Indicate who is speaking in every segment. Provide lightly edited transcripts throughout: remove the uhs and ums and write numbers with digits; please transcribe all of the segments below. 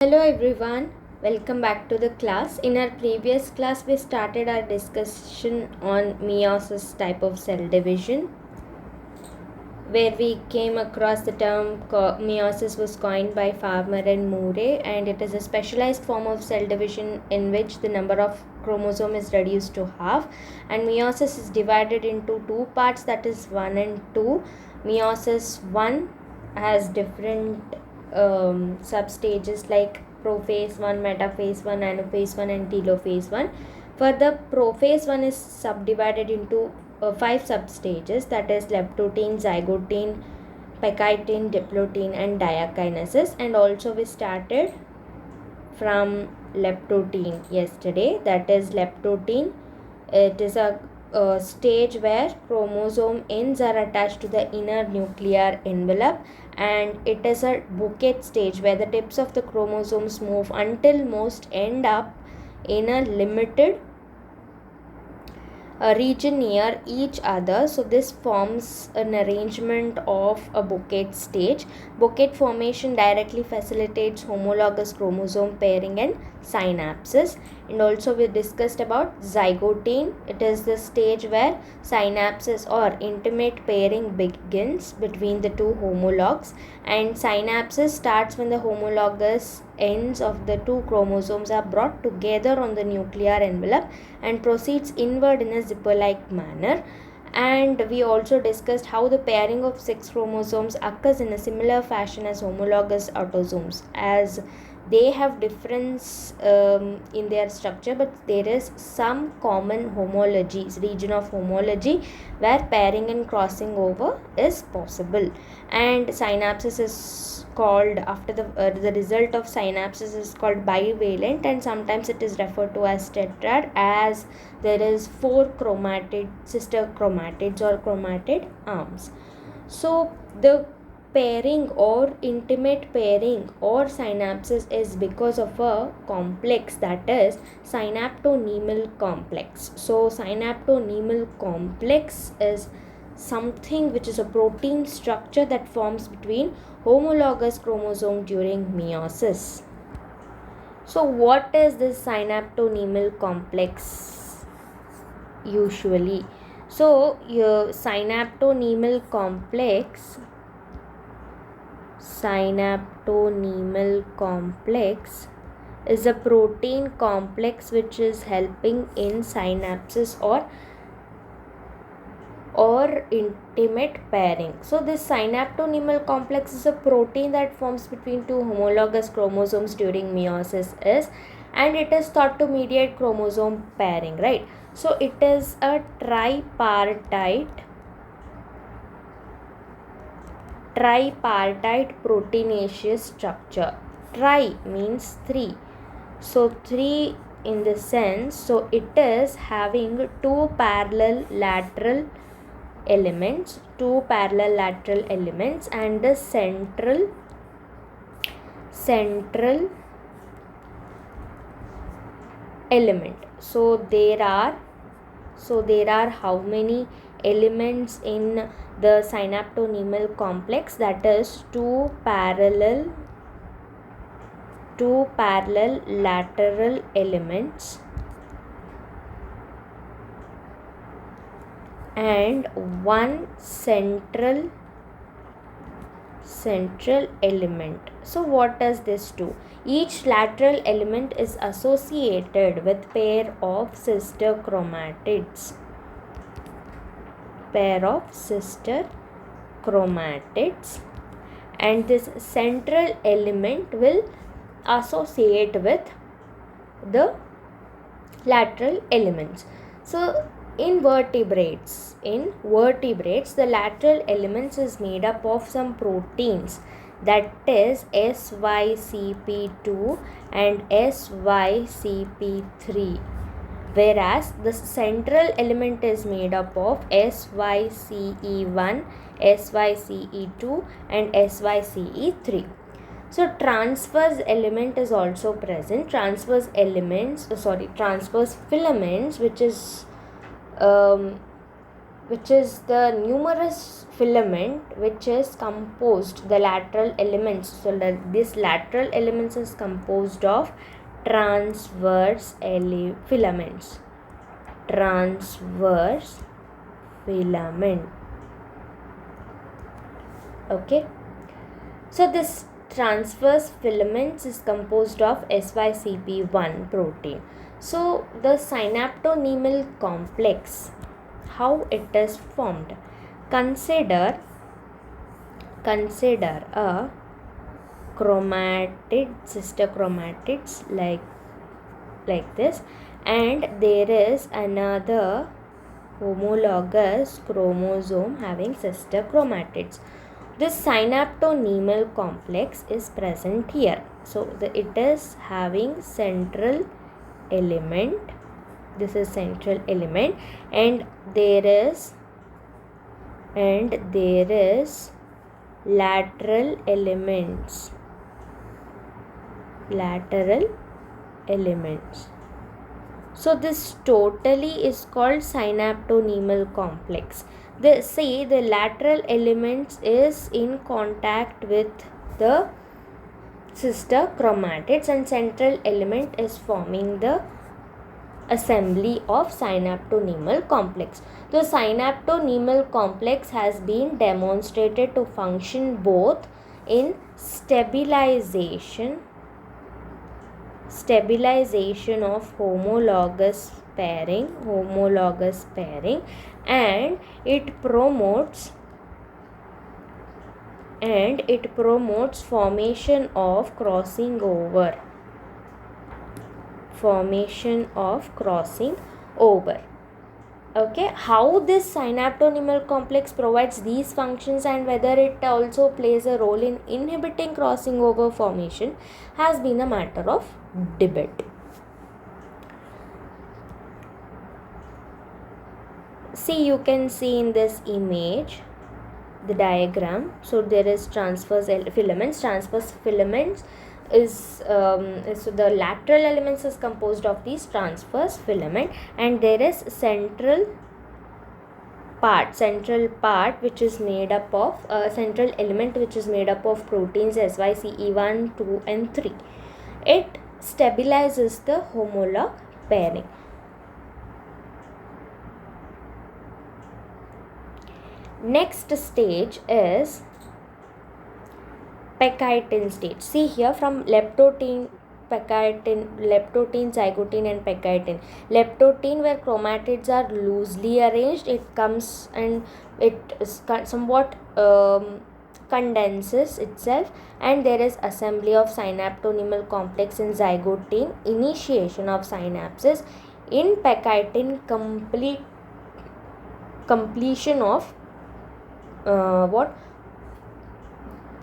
Speaker 1: Hello everyone, welcome back to the class. In our previous class, we started our discussion on meiosis type of cell division, where we came across the term meiosis was coined by Farmer and Murray, and it is a specialized form of cell division in which the number of chromosome is reduced to half, and meiosis is divided into two parts, that is 1 and 2. Meiosis 1 has different substages like prophase 1, metaphase 1, anaphase 1 and telophase 1. For the prophase 1 is subdivided into 5 substages, that is leptotene, zygotene, pachytene, diplotene and diakinesis. And also we started from leptotene yesterday, that is leptotene. It is a stage where chromosome ends are attached to the inner nuclear envelope, and it is a bouquet stage where the tips of the chromosomes move until most end up in a limited region near each other. So this forms an arrangement of a bouquet stage. Bouquet formation directly facilitates homologous chromosome pairing and synapsis. And also we discussed about zygotene. It is the stage where synapsis or intimate pairing begins between the two homologs, and synapsis starts when the homologous ends of the two chromosomes are brought together on the nuclear envelope and proceeds inward in a zipper-like manner. And we also discussed how the pairing of 6 chromosomes occurs in a similar fashion as homologous autosomes, as they have difference in their structure, but there is some common homologies, region of homology, where pairing and crossing over is possible. And synapsis is called, after the result of synapsis is called bivalent, and sometimes it is referred to as tetrad, as there is 4 sister chromatids or chromatid arms. So the pairing or intimate pairing or synapsis is because of a complex, that is synaptonemal complex. So synaptonemal complex is something which is a protein structure that forms between homologous chromosome during meiosis. So what is this synaptonemal complex usually? So your synaptonemal complex is a protein complex which is helping in synapsis or intimate pairing. So this synaptonemal complex is a protein that forms between two homologous chromosomes during meiosis and it is thought to mediate chromosome pairing, right? So it is a tripartite proteinaceous structure. Tri means 3. So 3 in the sense, so it is having two parallel lateral elements and the central element. So there are how many elements in the synaptonemal complex? That is two parallel lateral elements and one central element. So what does this do? Each lateral element is associated with pair of sister chromatids. And this central element will associate with the lateral elements. So in vertebrates, the lateral elements is made up of some proteins, that is SYCP2 and SYCP3, whereas the central element is made up of SYCE1, SYCE2 and SYCE3. So transverse element is also present. Transverse filaments, which is the numerous filament which is composed, the lateral elements, so this lateral elements is composed of transverse filaments. Transverse filament. Okay, so this transverse filaments is composed of SYCP1 protein. So the synaptonemal complex, how it is formed? Consider a chromatid, sister chromatids like this, and there is another homologous chromosome having sister chromatids. This synaptonemal complex is present here. So it is having central element. This is central element, and there is lateral elements. So this totally is called synaptonemal complex. The lateral elements is in contact with the sister chromatids, and central element is forming the assembly of synaptonemal complex. The synaptonemal complex has been demonstrated to function both in stabilization of homologous pairing, and it promotes formation of crossing over. Okay, how this synaptonemal complex provides these functions and whether it also plays a role in inhibiting crossing over formation has been a matter of debate. See, you can see in this image the diagram. So there is transverse filaments. Transverse filaments is so the lateral elements is composed of these transverse filament, and there is central part which is made up of central element which is made up of proteins SYCE1, 2 and 3. It stabilizes the homolog pairing. Next stage is Pachytene stage. See here, from Leptotene, Zygotene and Pachytene. Leptotene, where chromatids are loosely arranged, it comes and it somewhat condenses itself, and there is assembly of synaptonemal complex in Zygotene, initiation of synapsis. In Pachytene, completion of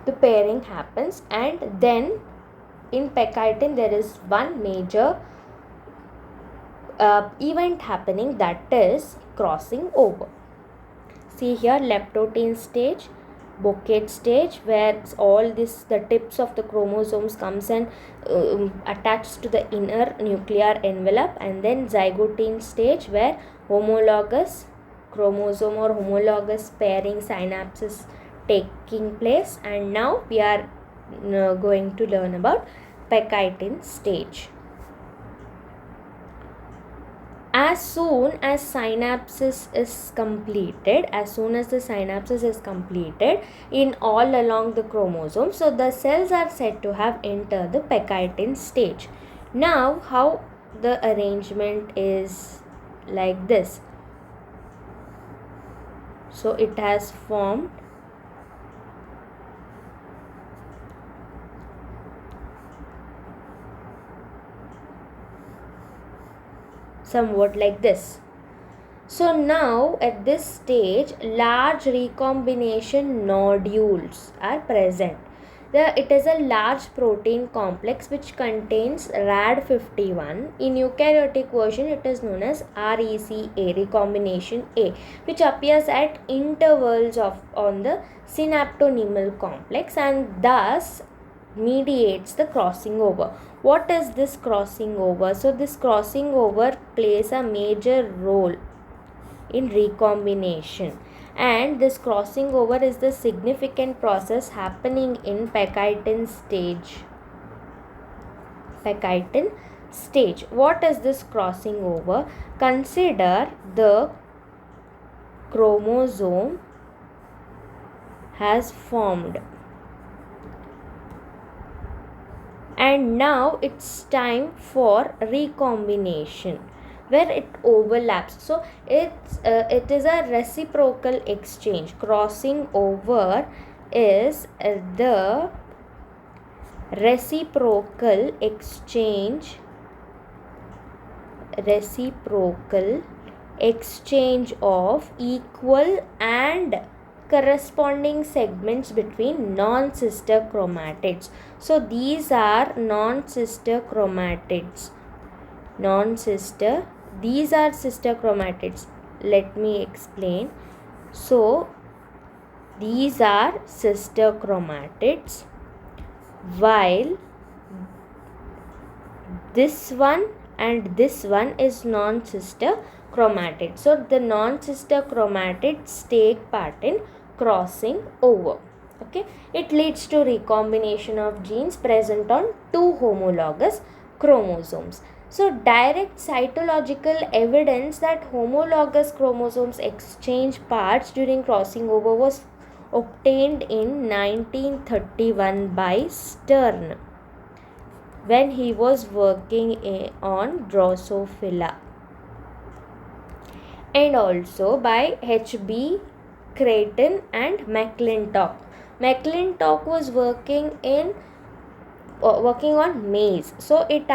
Speaker 1: the pairing happens, and then in Pachytene there is one major event happening, that is crossing over. See here, Leptotene stage, bouquet stage, where all the tips of the chromosomes comes and attached to the inner nuclear envelope, and then Zygotene stage, where homologous chromosome or homologous pairing synapsis taking place. And now we are going to learn about Pachytene stage. As soon as the synapsis is completed in all along the chromosome, so the cells are said to have entered the Pachytene stage. Now how the arrangement is like this. So it has formed somewhat like this. So now at this stage, large recombination nodules are present. It is a large protein complex which contains RAD51. In eukaryotic version, it is known as RECA, recombination A, which appears at intervals on the synaptonemal complex and thus mediates the crossing over. What is this crossing over? So this crossing over plays a major role in recombination, and this crossing over is the significant process happening in Pachytene stage. Pachytene stage. What is this crossing over? Consider the chromosome has formed, and now it's time for recombination where it overlaps. So it is a reciprocal exchange. Crossing over is the reciprocal exchange of equal and corresponding segments between non-sister chromatids. So these are non-sister chromatids. These are sister chromatids. Let me explain. So these are sister chromatids, while this one and this one is non-sister chromatid. So the non-sister chromatids take part in crossing over. Okay, it leads to recombination of genes present on two homologous chromosomes. So direct cytological evidence that homologous chromosomes exchange parts during crossing over was obtained in 1931 by Stern when he was working on Drosophila, and also by H.B. Creighton and McClintock. McClintock was working on maize. So it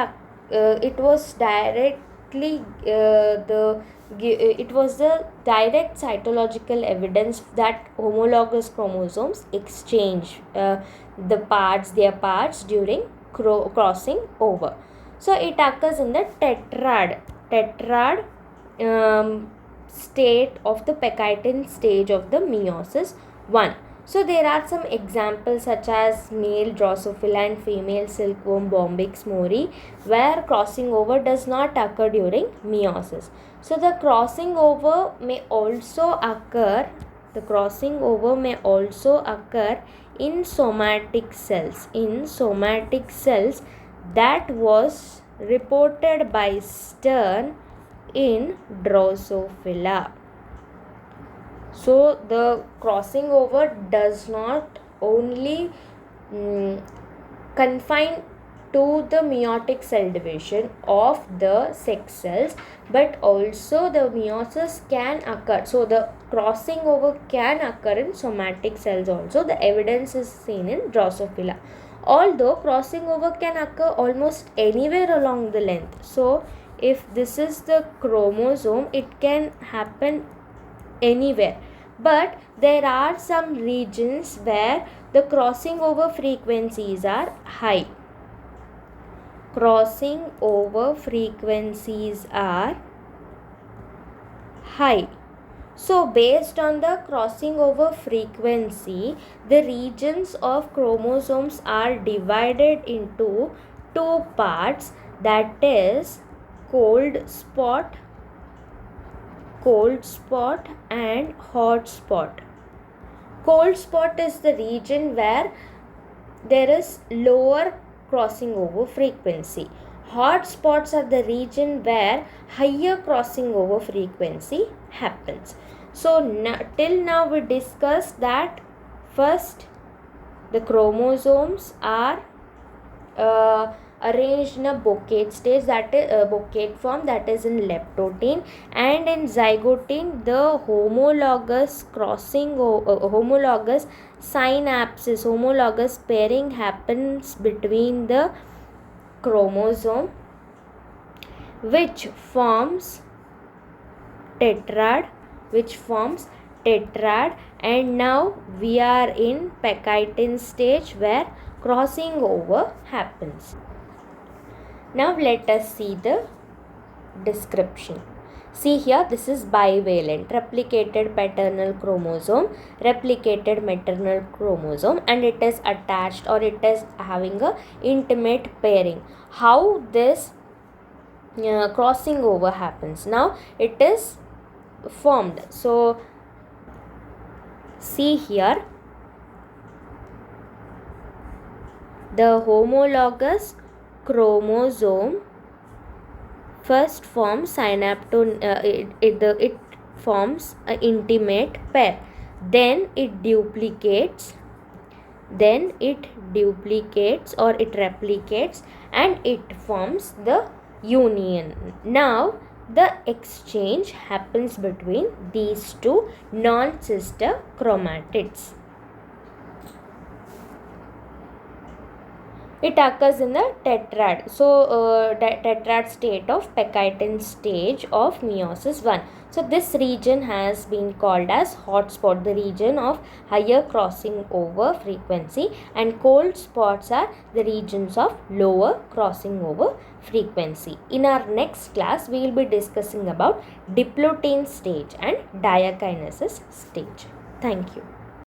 Speaker 1: was directly it was the direct cytological evidence that homologous chromosomes exchange their parts during crossing over. So it occurs in the tetrad state of the Pachytene stage of the meiosis I. So there are some examples such as male Drosophila and female silkworm Bombyx mori, where crossing over does not occur during meiosis. So the crossing over may also occur in somatic cells. That was reported by Stern in Drosophila. So the crossing over does not only confine to the meiotic cell division of the sex cells, but also the meiosis can occur. So the crossing over can occur in somatic cells also. The evidence is seen in Drosophila. Although crossing over can occur almost anywhere along the length. So if this is the chromosome, it can happen anywhere, but there are some regions where the crossing over frequencies are high. So based on the crossing over frequency, the regions of chromosomes are divided into two parts, that is cold spot and hot spot. Cold spot is the region where there is lower crossing over frequency. Hot spots are the region where higher crossing over frequency happens. So till now we discussed that first the chromosomes are arranged in a bouquet stage, that is bouquet form, that is in Leptotene, and in Zygotene the homologous homologous synapsis, homologous pairing happens between the chromosome, which forms tetrad, and now we are in Pachytene stage where crossing over happens. Now let us see the description. See here, this is bivalent, replicated paternal chromosome, replicated maternal chromosome, and it is attached, or it is having a intimate pairing. How this crossing over happens? Now it is formed. So See here, the homologous chromosome first forms it forms an intimate pair, then it duplicates, or it replicates, and it forms the union. Now the exchange happens between these two non-sister chromatids. It occurs in the tetrad. So, tetrad state of Pachytene stage of meiosis 1. So, this region has been called as hotspot, the region of higher crossing over frequency, and cold spots are the regions of lower crossing over frequency. In our next class, we will be discussing about diplotene stage and diakinesis stage. Thank you.